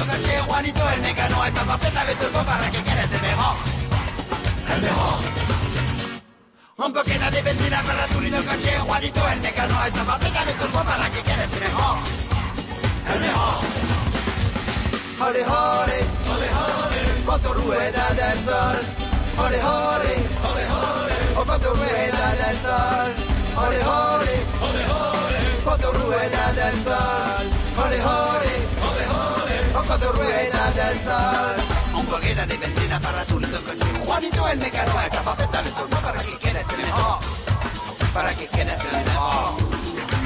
Turito caché, Juanito el mecano, esta papeta me turbo para que quieres el mejor. El mejor. Un poquito de benzina para Turito caché, Juanito el mecano, esta papeta me turbo para que quieres el mejor. El mejor. Ole, ole, ole, ole, quanto rueda del sol. Ole, ole, ole, ole, oh quanto rueda del sol. Ole, ole, ole, ole, quanto rueda del sol. Ole, ole, ole, ole, oh quanto rueda del sol. Un poquito de benzina para Turito caché, Juanito el mecano, esta papeta me turbo para que quieres el mejor. Para que quieres el mejor.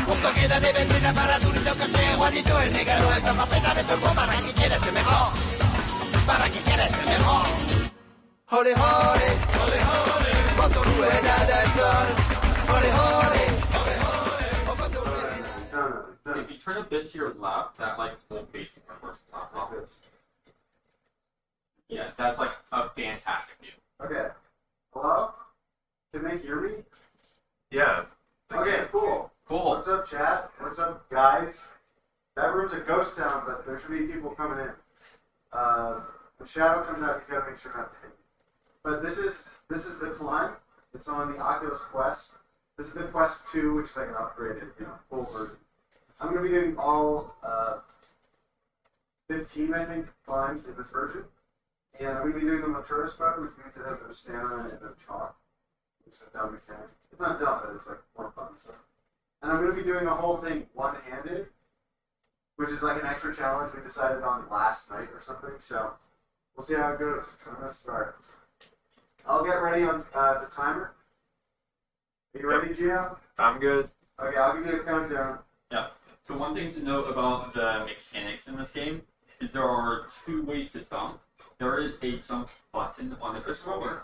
Un poquito de benzina para Turito caché, Juanito el negro, esta papeta me turbo para que quieres el mejor. Para que quieres el mejor. Ole, ole, ole, ole, cuando rueda del sol. Ole, ole, ole, ole, oh, cuando rueda. If you turn a bit to your left, that like whole facing reverse top off. Yeah, that's like a fantastic view. Okay. Hello? Can they hear me? Yeah. Okay, cool. Cool. What's up, chat? What's up, guys? That room's a ghost town, but there should be people coming in. When Shadow comes out, he's got to make sure not to hit me. But this is the climb. It's on the Oculus Quest. This is the Quest 2, which is like an upgraded, full version. I'm going to be doing all 15, I think, climbs in this version. And I'm going to be doing them on tourist mode, which means it has no stamina and no chalk. Which is a dumb mechanic. It's not dumb, but it's like more fun. So. And I'm going to be doing the whole thing one-handed, which is like an extra challenge we decided on last night or something. So we'll see how it goes. So I'm going to start. I'll get ready on the timer. Are you ready, Gio? I'm good. Okay, I'll give you a countdown. Yeah. So one thing to note about the mechanics in this game is there are two ways to jump. There is a jump button on the controller.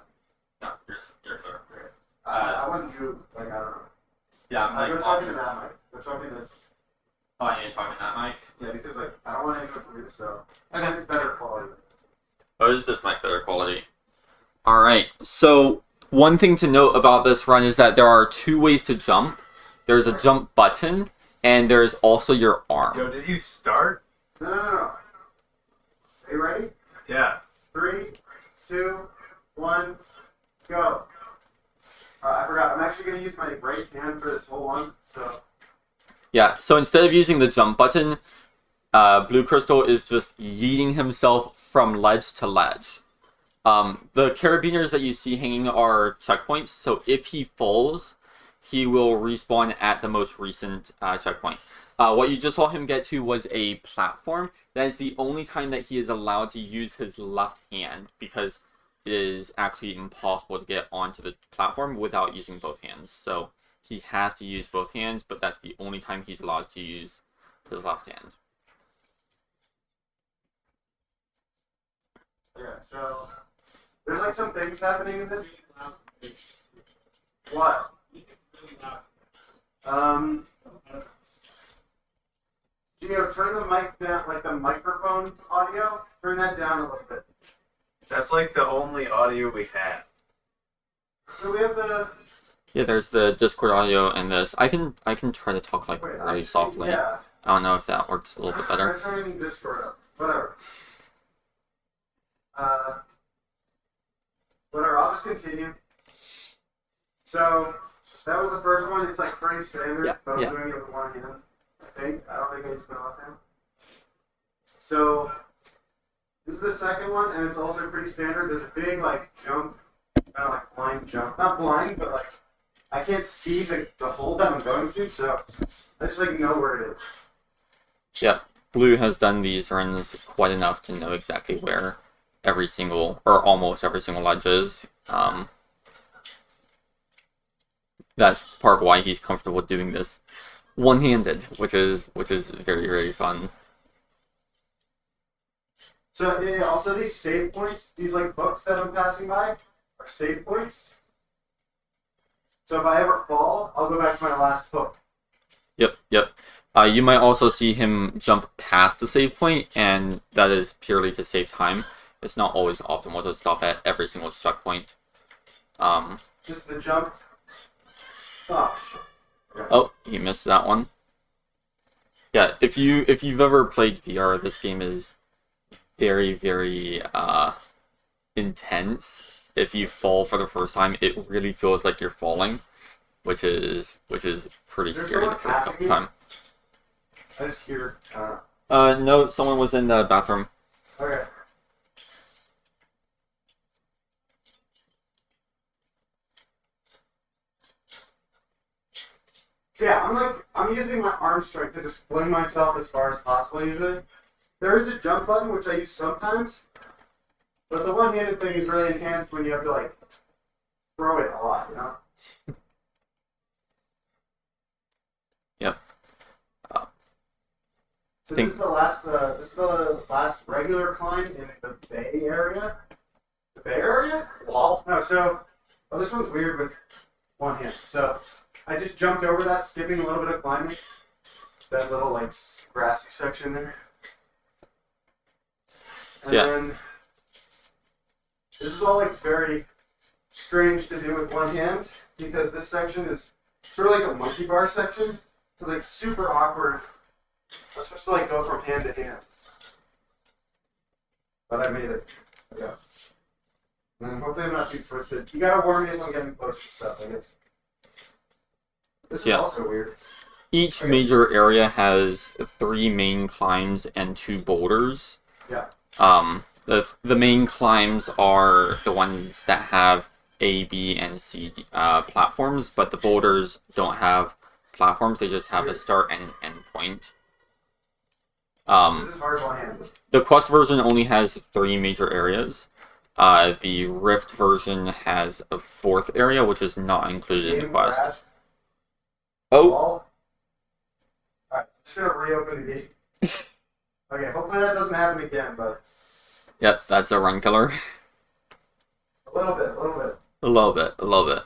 No, you're clear. I want you, like, I don't know. Yeah, I'm like... Go talking to that mic. Go talking to... Oh, I need to talk to that mic? Yeah, because, like, I don't want anyone from you, so... Okay. It's better quality. Oh, is this mic better quality? Alright, so one thing to note about this run is that there are two ways to jump. There's a jump button, and there's also your arm. Yo, did you start? No. Are you ready? Yeah. 3, 2, 1, go. I forgot. I'm actually going to use my right hand for this whole one, so... Yeah, so instead of using the jump button, Blue Crystal is just yeeting himself from ledge to ledge. The carabiners that you see hanging are checkpoints, so if he falls, he will respawn at the most recent checkpoint. What you just saw him get to was a platform. That is the only time that he is allowed to use his left hand, because it is actually impossible to get onto the platform without using both hands. So he has to use both hands, but that's the only time he's allowed to use his left hand. Yeah, so... There's, like, some things happening in this. What? Gio, turn the mic down, like the microphone audio, turn that down a little bit. That's like the only audio we have. So we have the... Yeah, there's the Discord audio and this. I can try to talk like really softly. Yeah. I don't know if that works a little bit better. Try turning Discord up. Whatever. Whatever, I'll just continue. So, that was the first one. It's like pretty standard, but I'm doing it with one hand. I think. I don't think I used my left hand. So, this is the second one, and it's also pretty standard. There's a big, like, jump, kind of like blind jump. Not blind, but like, I can't see the hole that I'm going to, so I just like know where it is. Yeah, Blue has done these runs quite enough to know exactly where every single, or almost every single ledge is. That's part of why he's comfortable doing this one-handed, which is very, very fun. So yeah, also these save points, these like books that I'm passing by are save points. So if I ever fall, I'll go back to my last book. Yep. You might also see him jump past the save point, and that is purely to save time. It's not always optimal to stop at every single checkpoint. Just the jump. Oh shit. Okay. Oh, he missed that one. Yeah, if you've ever played VR, this game is very, very intense. If you fall for the first time, it really feels like you're falling, which is pretty Is there scary the someone first passing couple me? time. I just hear. No, someone was in the bathroom. Okay. So yeah, I'm using my arm strength to just fling myself as far as possible usually. There is a jump button which I use sometimes, but the one-handed thing is really enhanced when you have to like throw it a lot, you know? Yep. So this is the last regular climb in the Bay Area. The Bay Area? Wow. No, this one's weird with one hand. So I just jumped over that, skipping a little bit of climbing. That little like grassy section there. And then this is all like very strange to do with one hand because this section is sort of like a monkey bar section. So it's like super awkward. I'm supposed to like go from hand to hand. But I made it. Yeah. And hopefully I'm not too twisted. You gotta warn me if I'm getting close to stuff, I guess. This is also weird. Each major area has 3 main climbs and 2 boulders. Yeah. The main climbs are the ones that have A, B, and C platforms, but the boulders don't have platforms. They just have a start and an end point. This is hard one-handed. The Quest version only has 3 major areas. The Rift version has a 4th area, which is not included in the Quest. Crash. Oh! Alright, I'm just gonna reopen the gate. Okay, hopefully that doesn't happen again, but Yep, that's a run killer. a little bit. A little bit.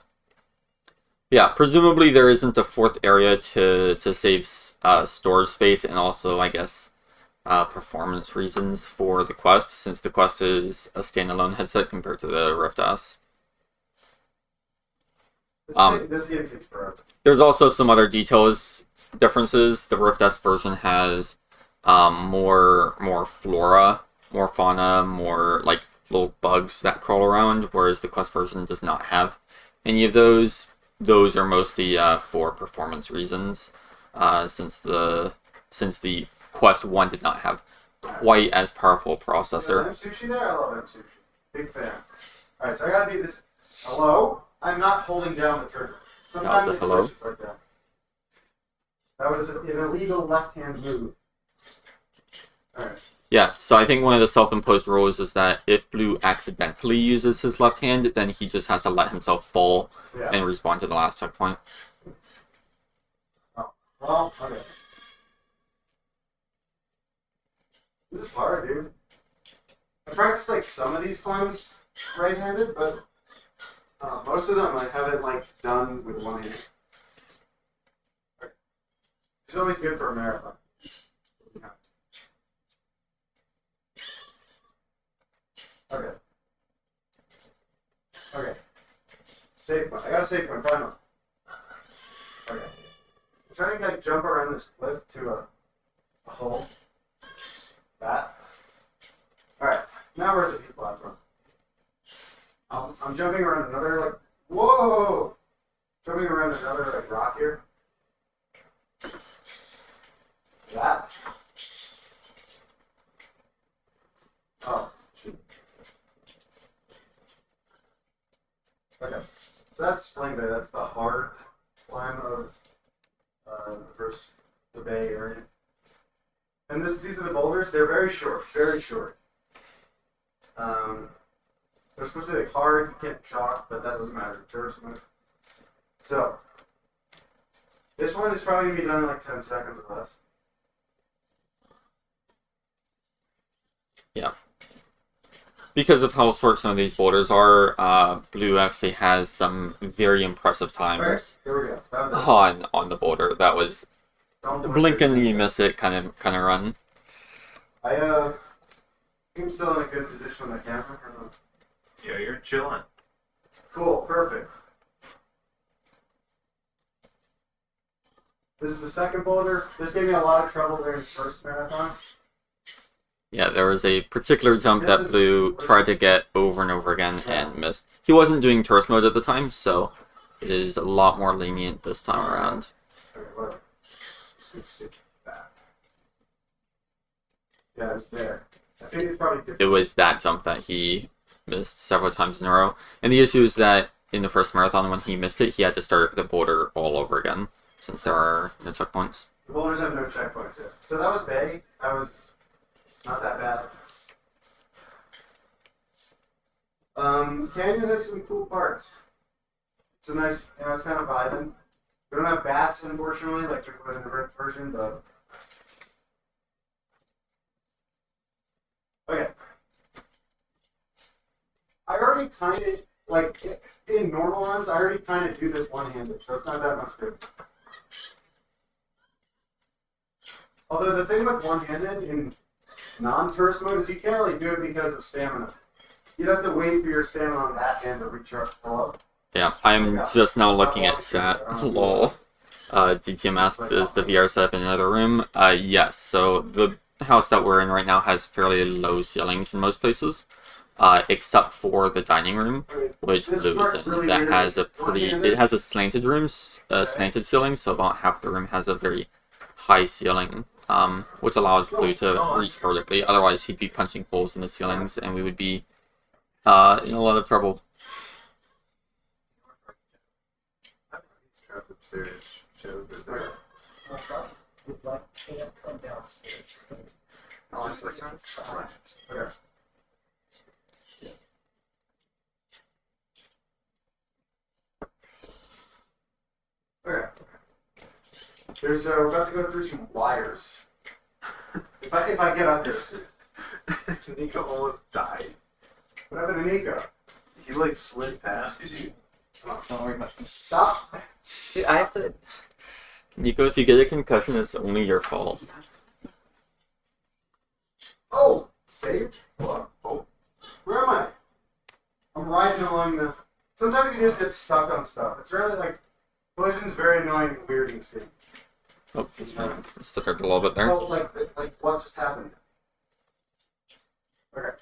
Yeah, presumably there isn't a 4th area to save storage space and also, I guess, performance reasons for the Quest, since the Quest is a standalone headset compared to the Rift S. This game takes forever. There's also some other differences. The Rift S version has more flora, more fauna, more like little bugs that crawl around, whereas the Quest version does not have any of those. Those are mostly for performance reasons, since the Quest 1 did not have quite as powerful a processor. M Sushi there? I love M Sushi. Big fan. Alright, so I gotta do this. Hello? I'm not holding down the trigger. Sometimes it hello? glitches like that. That was an illegal left-hand move. Alright. Yeah, so I think one of the self-imposed rules is that if Blue accidentally uses his left hand, then he just has to let himself fall and respawn to the last checkpoint. Oh, well, okay. This is hard, dude. I practiced like some of these climbs right-handed, but most of them I haven't like done with one hand. It's always good for a marathon. Yeah. Okay. Okay. Save point. I got a save point. Final. Okay. I'm trying to like jump around this cliff to a hole. That. Alright. Now we're at the B platform. I'm jumping around another like whoa! Jumping around another like rock here. That. Oh, shoot. Okay. So that's Flame Bay. That's the hard climb of the Bay area. And these are the boulders. They're very short, very short. They're supposed to be like hard. You can't chalk, but that doesn't matter. They're smooth. So this one is probably gonna be done in like 10 seconds or less. Yeah. Because of how short some of these boulders are, Blue actually has some very impressive times. Okay, here we go. That was it. on the boulder. That was blink and you miss it kind of run. I'm still in a good position on the camera. Yeah, you're chilling. Cool, perfect. This is the second boulder. This gave me a lot of trouble during the first marathon. Yeah, there was a particular jump that Blue tried to get over and over again and missed. He wasn't doing tourist mode at the time, so it is a lot more lenient this time around. Okay, whatever. Just gonna stick that. Yeah, it's there. I think it's probably different. It was that jump that he missed several times in a row. And the issue is that in the first marathon, when he missed it, he had to start the boulder all over again, since there are no checkpoints. The boulders have no checkpoints yet. So that was Bay. That was not that bad. Canyon has some cool parts. It's a nice, it's kind of vibing. We don't have bats, unfortunately, like we would in the Rift version, but... Okay. I already kind of, like, in normal runs, I already kind of do this one-handed, so it's not that much good. Although the thing with one-handed in non-tourist mode is you can't really do it because of stamina. You'd have to wait for your stamina on that hand to recharge up. Yeah, I'm just now looking at chat. Lol. DTM asks, is the VR setup in another room? Yes, so the house that we're in right now has fairly low ceilings in most places. Except for the dining room, which Blue is in. That has a it has a slanted slanted ceiling, so about half the room has a very high ceiling, which allows Blue to reach vertically. Otherwise, he'd be punching holes in the ceilings, and we would be in a lot of trouble. He's trapped upstairs. Showed that Okay. Okay. There's we're about to go through some wires. If I get up there soon. Nico almost died. What happened to Nico? He like slid past you. Don't worry about it. Stop. Dude, I have to. Nico, if you get a concussion, it's only your fault. Oh, saved? What? Oh, where am I? I'm riding along the. Sometimes you just get stuck on stuff. It's really like collision's very annoying and weird in this game. Oh, stuck out a little bit there. Well, like what just happened? Okay.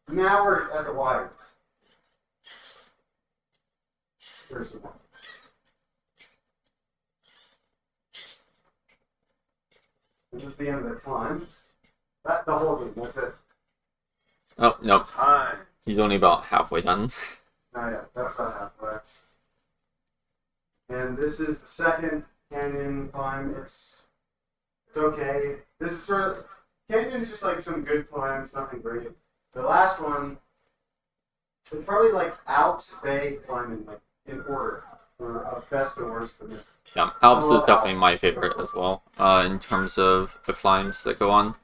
Now we're at the wires. There's the one. This is the end of the climb. The whole game, that's it. Oh, nope. Time. He's only about halfway done. Oh yeah, that's not halfway. And this is the second canyon climb. It's okay. This is sort of canyon is just like some good climbs, nothing great. The last one, it's probably like Alps, Bay climbing, like in order, or best and worst for me. Yeah, Alps is definitely my favorite as well, in terms of the climbs that go on.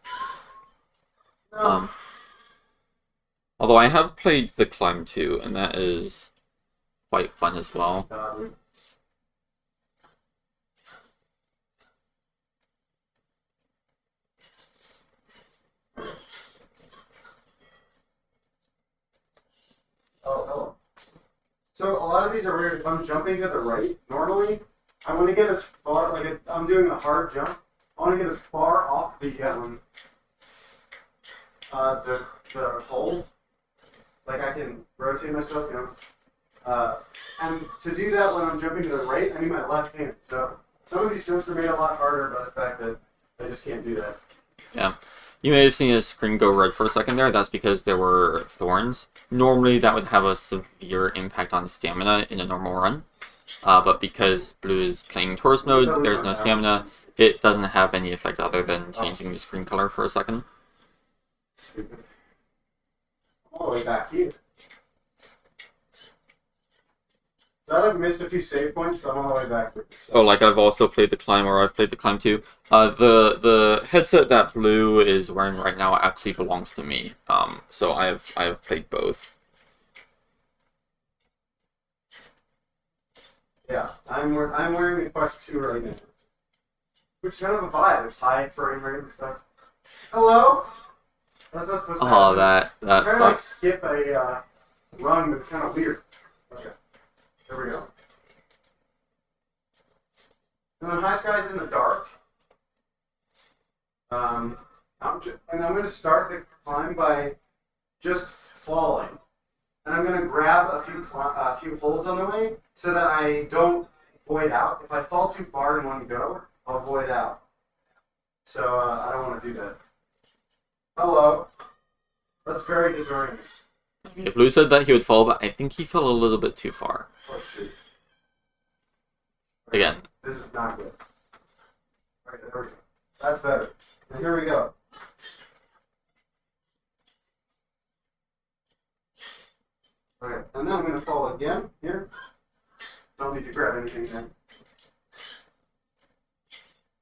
Although I have played the climb too, and that is quite fun as well. Oh, hello. So a lot of these are weird. If I'm jumping to the right, normally I want to get as far, like if I'm doing a hard jump, I want to get as far off the hole, like I can rotate myself, you know. And to do that when I'm jumping to the right, I need my left hand. So some of these jumps are made a lot harder by the fact that I just can't do that. Yeah. You may have seen his screen go red for a second there. That's because there were thorns. Normally, that would have a severe impact on stamina in a normal run. But because Blue is playing tourist mode, there's no stamina. It doesn't have any effect other than changing the screen color for a second. Stupid. I'm all the way back here. So I missed a few save points, so I'm all the way back here. So. Oh, like I've also played the climb, or I've played the climb too. The headset that Blue is wearing right now actually belongs to me. So I have played both. Yeah, I'm wearing the Quest 2 right now. Which is kind of a vibe. It's high frame rate and stuff. Hello? That's not supposed to happen. Oh, that I'm trying to like sucks. skip a run, but it's kind of weird. Okay. There we go. And then High Sky's in the dark. I And I'm going to start the climb by just falling. And I'm going to grab a few holds on the way so that I don't void out. If I fall too far in one go, I'll void out. So I don't want to do that. Hello. That's very disorienting. Okay, Blue said that he would fall, but I think he fell a little bit too far. Oh, shoot. Again. This is not good. Okay, there we go. That's better. And here we go. Okay, and then I'm going to fall again here. Don't need to grab anything then.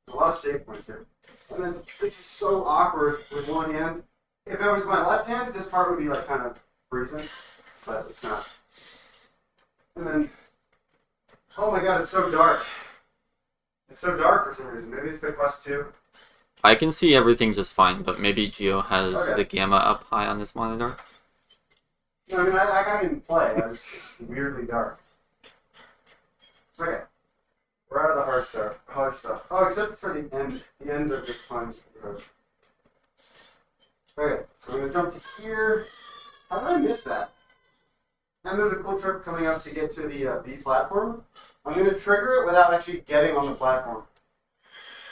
There's a lot of save points here. And then this is so awkward with one hand. If it was my left hand, this part would be like kind of freezing, but it's not. And then, oh my god, it's so dark. It's so dark for some reason. Maybe it's the Quest 2. I can see everything just fine, but maybe Geo has Okay. the gamma up high on his monitor. No, I mean, I can play. It's weirdly dark. Okay. We're out of the hard stuff. Oh, except for the end. The end of this climb's hard. Okay, so I'm going to jump to here. How did I miss that? And there's a cool trick coming up to get to the B platform. I'm going to trigger it without actually getting on the platform.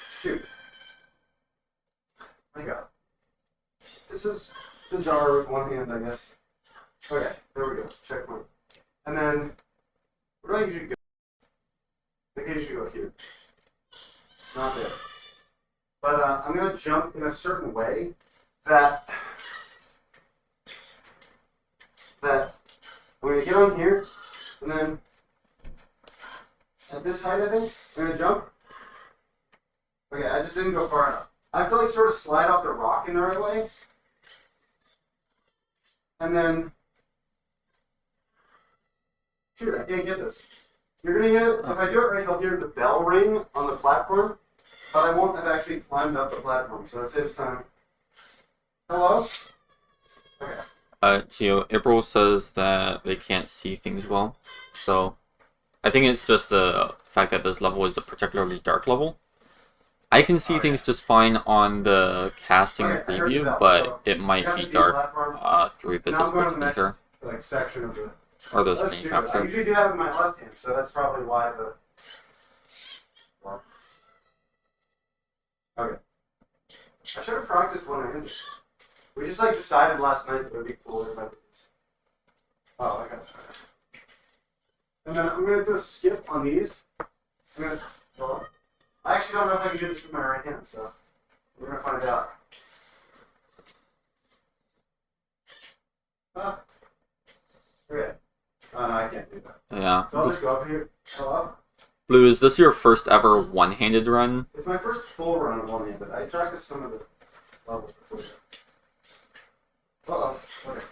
Shoot. My god. This is bizarre with one hand, I guess. Okay, there we go. Checkpoint. And then, where do I usually go? I think I usually go here. Not there. But I'm going to jump in a certain way that I'm going to get on here, and then at this height, I think, I'm going to jump. Okay, I just didn't go far enough. I have to like sort of slide off the rock in the right way. And then, shoot, I can't get this. You're going to hear, if I do it right, you'll hear the bell ring on the platform, but I won't have actually climbed up the platform, so it saves time. Hello? Okay. Geo, April says that they can't see things well, so I think it's just the fact that this level is a particularly dark level. I can see things just fine on the casting preview, but it might be dark through the Now I'm going to Discord the next speaker section of the... or the That's screen stupid. I capture. usually do that with my left hand, so that's probably why the... Well. Okay. I should have practiced one-handed. We just like decided last night that it would be cooler if I did this. Oh, I got it. And then I'm going to do a skip on these. I'm going to... Hello? I actually don't know if I can do this with my right hand, so we're going to find out. Okay. Oh, no, I can't do that. Yeah. So I'll just go up here. Hello? Blue, is this your first ever one-handed run? It's my first full run of one-handed. I practiced some of the levels before. Uh-oh. Okay.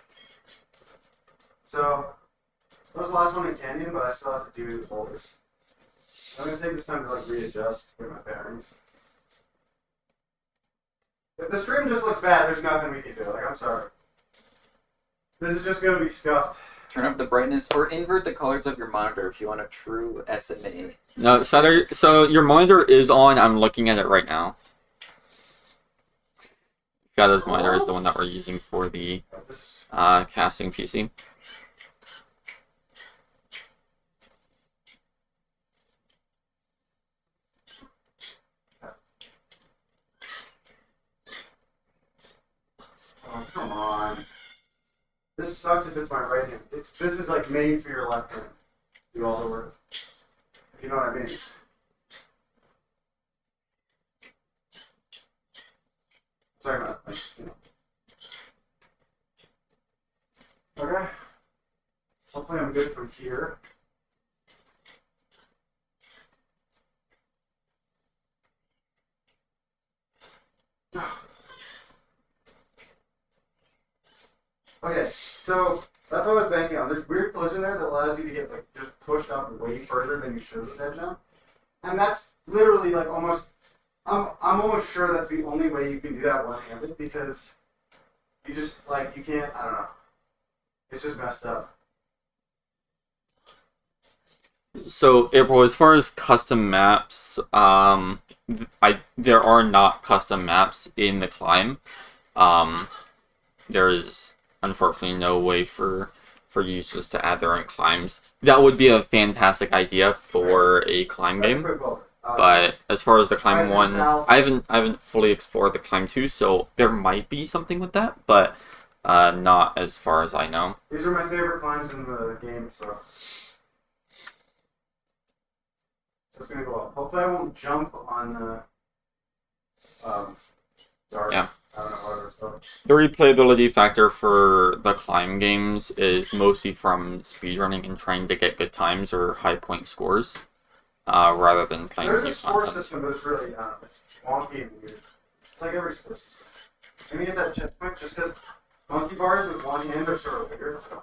So, that was the last one in Canyon, but I still have to do the boulders. I'm going to take this time to like readjust, get my bearings. If the stream just looks bad, there's nothing we can do. Like, I'm sorry. This is just going to be scuffed. Turn up the brightness or invert the colors of your monitor if you want a true SMA. No, so your monitor is on. I'm looking at it right now. Gada's monitor is the one that we're using for the casting PC. Oh, come on. This sucks if it's my right hand. This is like made for your left hand. Do all the work. If you know what I mean. Sorry about that. Okay. Hopefully I'm good from here. Okay, so that's what I was banking on. There's weird collision there that allows you to get like just pushed up way further than you should with edge now. And that's literally like almost I'm almost sure that's the only way you can do that one-handed because you just like you can't, I don't know. It's just messed up. So April, as far as custom maps, there are not custom maps in the climb. There is unfortunately no way for users to add their own climbs. That would be a fantastic idea for a climb That's game. pretty cool. But as far as the climb Alright, this one, is Al. I haven't fully explored the climb 2, so there might be something with that, but not as far as I know. These are my favorite climbs in the game, so it's gonna go up. Hopefully, I won't jump on the dark. Yeah. I don't know whatever it's called. The replayability factor for the climb games is mostly from speedrunning and trying to get good times or high point scores, rather than playing There's a new score content. system, but it's really it's wonky and weird. It's like every score system. Can you get that checkpoint just because monkey bars with one hand are sort of weird? So.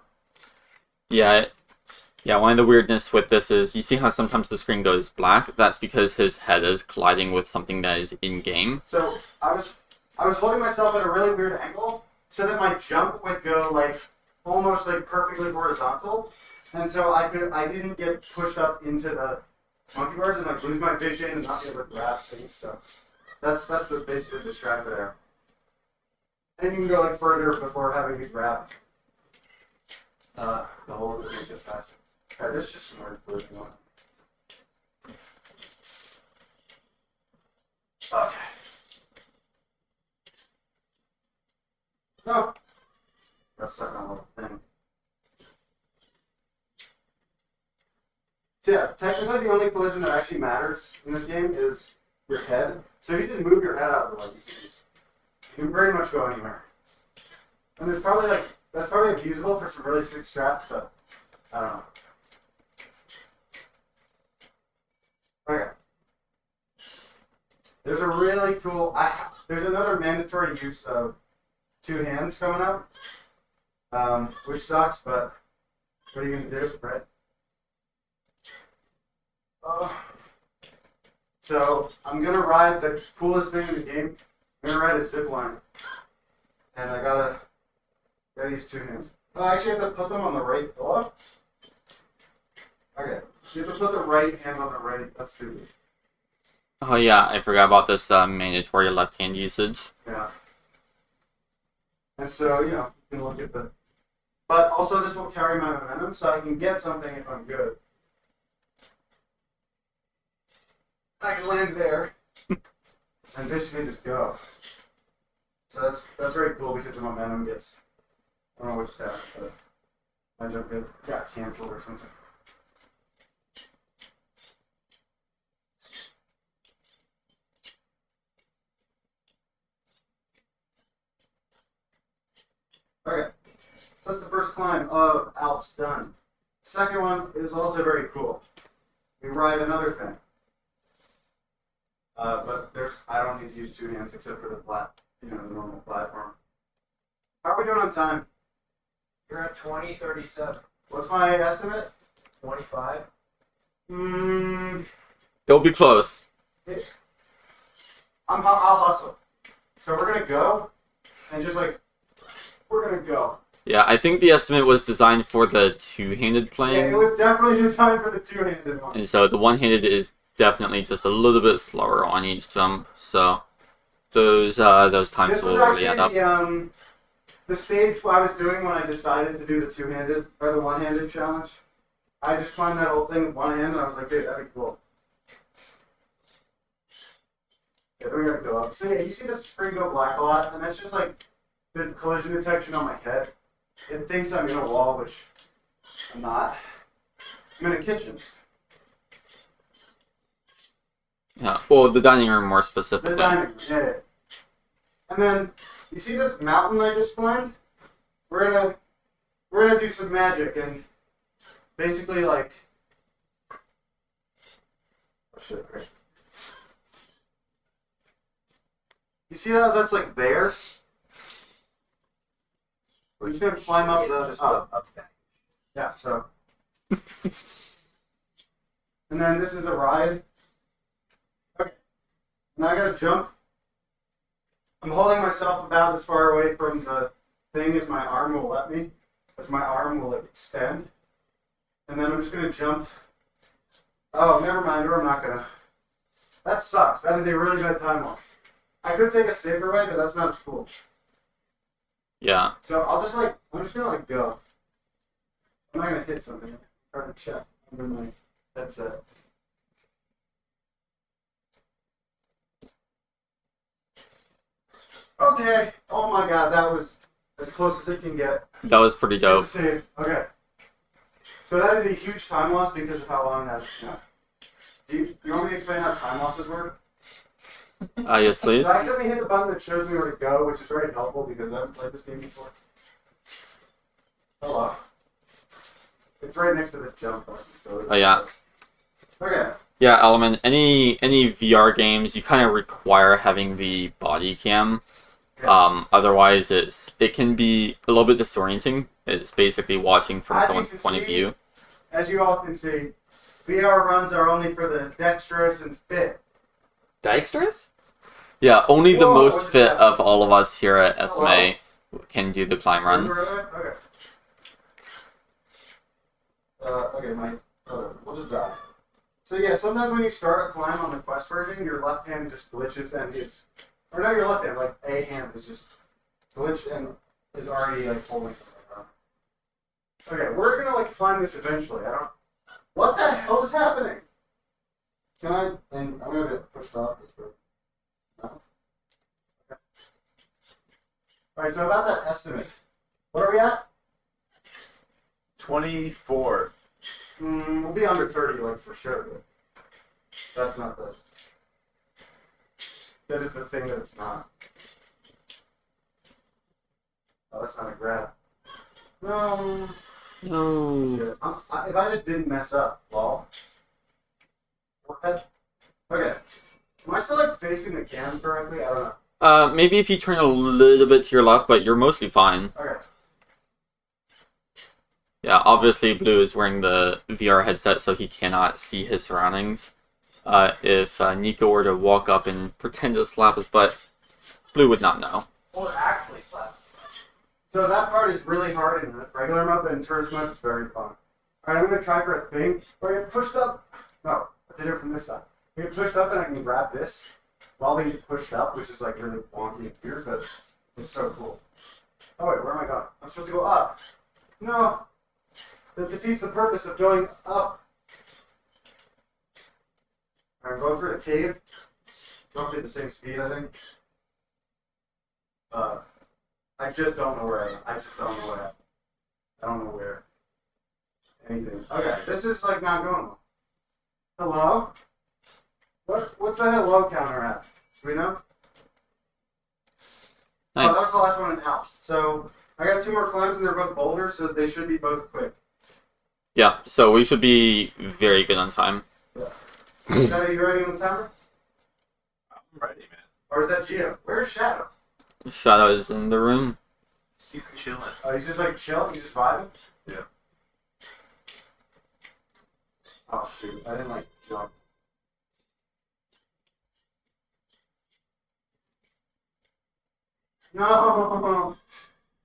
Yeah, one of the weirdness with this is, you see how sometimes the screen goes black? That's because his head is colliding with something that is in-game. So I was holding myself at a really weird angle so that my jump would go like almost like perfectly horizontal, and so I didn't get pushed up into the monkey bars and like lose my vision and not be able to grab things. So that's basically the strat there. And you can go like further before having to grab the whole thing so faster. Alright, there's just some more collision going on. Okay. No. That's stuck on a little thing. So yeah, technically the only collision that actually matters in this game is your head. So if you just move your head out of the way, you can pretty much go anywhere. And there's probably that's probably abusable for some really sick strats, but I don't know. Okay. There's a really cool. There's another mandatory use of two hands coming up, which sucks, but what are you gonna do, right? So I'm gonna ride the coolest thing in the game. I'm gonna ride a zip line, and I gotta use two hands. Oh, I actually have to put them on the right pillow. Okay, you have to put the right hand on the right. That's stupid. Oh yeah, I forgot about this mandatory left-hand usage. Yeah. And so, you can look at the... But also this will carry my momentum, so I can get something if I'm good. I can land there, and basically just go. So that's very cool because the momentum gets... I don't know which stat, but my jump got canceled or something. Okay, so that's the first climb of Alps done. Second one is also very cool. We ride another thing. But I don't need to use two hands except for the normal platform. How are we doing on time? You're at 20:37. What's my estimate? 25. It'll be close. I'll hustle. So we're gonna go, and we're gonna go. Yeah, I think the estimate was designed for the two-handed Yeah, playing, it was definitely designed for the two-handed one. and so the one-handed is definitely just a little bit slower on each jump. So those times This will was really add up. actually the stage I was doing when I decided to do the two-handed or the one-handed challenge. I just climbed that whole thing with one hand, and I was like, dude, that'd be cool. Yeah, then we gotta go up. So yeah, you see the screen go black a lot, and that's just like the collision detection on my head. It thinks I'm in a wall, which I'm not. I'm in a kitchen. Yeah, well, the dining room more The specifically. dining room, yeah. And then you see this mountain I just climbed? We're gonna do some magic and basically oh shit, right. You see how that's there? We're just gonna climb up Up that. yeah, so. And then this is a ride. Okay. Now I gotta jump. I'm holding myself about as far away from the thing as my arm will let me, as my arm will extend. And then I'm just gonna jump. Oh, never mind, or I'm not gonna. That sucks. That is a really bad time loss. I could take a safer way, but that's not as cool. Yeah. So I'm just gonna go. I'm not gonna hit something. I'm trying to check under my headset. Okay. Oh my god, that was as close as it can get. That was pretty dope. Save. Okay. So that is a huge time loss because of how long that. Do you want me to explain how time losses work? Yes, please. So I accidentally hit the button that shows me where to go, which is very helpful because I haven't played this game before. Hello. It's right next to the jump button. So Oh, yeah. Okay. Yeah, Element. Any VR games, you kind of require having the body cam. Otherwise, it can be a little bit disorienting. It's basically watching from As you someone's can point of see- view. As you all can see, VR runs are only for the dexterous and fit. Dexterous? Yeah, only the Whoa, most what is fit that? of all of us here at SMA Hello? can do the climb run. Okay. Okay, Mike. We'll just die. So yeah, sometimes when you start a climb on the Quest version, your left hand just glitches and or not your left hand, like a hand is just glitched and is already like holding something around. Okay, we're gonna like climb this eventually. What the hell is happening? Can I? And I'm gonna get pushed off this rope. No. Okay. All right. So about that estimate, what are we at? 24. We'll be under 30, like for sure. But that's not the. That is the thing that it's not. Oh, that's not a grab. No. No. If I just didn't mess up, lol. Forehead. Okay. Am I still like facing the cam correctly? I don't know. Maybe if you turn a little bit to your left, but you're mostly fine. Okay. Yeah, obviously Blue is wearing the VR headset, so he cannot see his surroundings. If Nico were to walk up and pretend to slap his butt, Blue would not know. Or actually slap. So that part is really hard in regular mode, but in tourist mode it's very fun. Alright, I'm gonna try for a thing where I get pushed up. No, I did it from this side. I get pushed up and I can grab this while being pushed up, which is like really wonky and weird, but it's so cool. Oh wait, where am I going? I'm supposed to go up. No! That defeats the purpose of going up. I'm going through the cave. It's roughly the same speed, I think. I just don't know where I am. I just don't know what happened. I don't know where. Anything. Okay, this is like not going well. Hello? What's the hello counter at? Do we know? Oh, that was Nice. the last one in house. So I got 2 more climbs and they're both boulders, so they should be both quick. Yeah, so we should be very good on time. Shadow, you ready on the timer? I'm ready, man. Or is that Gio? Where's Shadow? Shadow is in the room. He's chilling. Oh, he's just like chill? He's just vibing? Yeah. Oh shoot, I didn't like jump. No!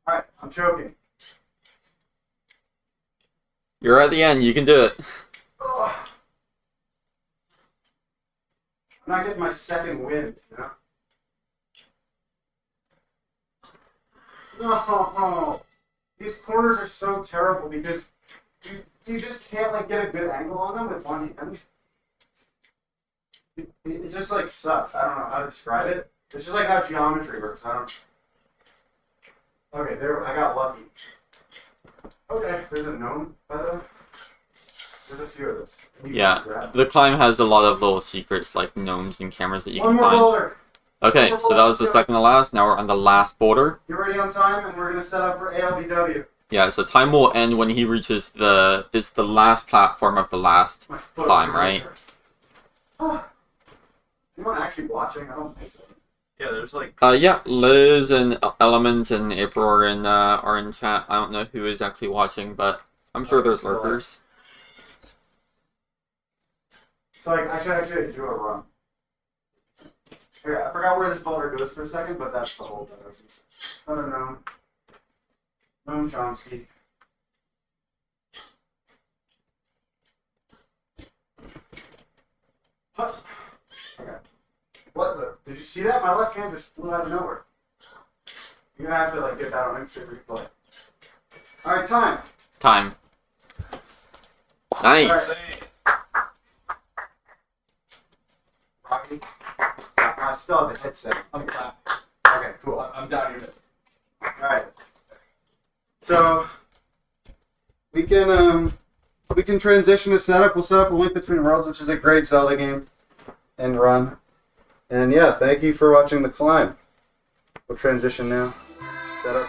Alright, I'm choking. You're at the end, you can do it. Ugh. I'm not getting my second wind, you know? No! These corners are so terrible because you just can't like get a good angle on them with one hand. It just like sucks. I don't know how to describe it. It's just like how geometry works. I don't. Okay, there. I got lucky. Okay, there's a gnome by the way. There's a few of those. You can Yeah, grab. the climb has a lot of little secrets like gnomes and cameras that you One can more find. boulder. Okay, so that was the second to last. Now we're on the last border. You're ready on time, and we're gonna set up for ALBW. Yeah, so time will end when he reaches it's the last platform of the last My foot climb, really right? hurts. Anyone actually watching? I don't think so. Yeah, there's like Yeah, Liz and Element and April are in chat. I don't know who is actually watching, but I'm sure there's lurkers. So like, I should actually do a run. Okay, I forgot where this boulder goes for a second, but that's the whole thing. I don't know. Noam Chomsky. Huh. Okay. What? Did you see that? My left hand just flew out of nowhere. You're gonna have to like get that on instant replay. All right, time. Time. Nice. Rocky. I still have the headset. I'm clapping. Okay, cool. I'm down here. All right. So we can transition to setup. We'll set up A Link Between Worlds, which is a great Zelda game and run. And yeah, thank you for watching The Climb. We'll transition now. Set up.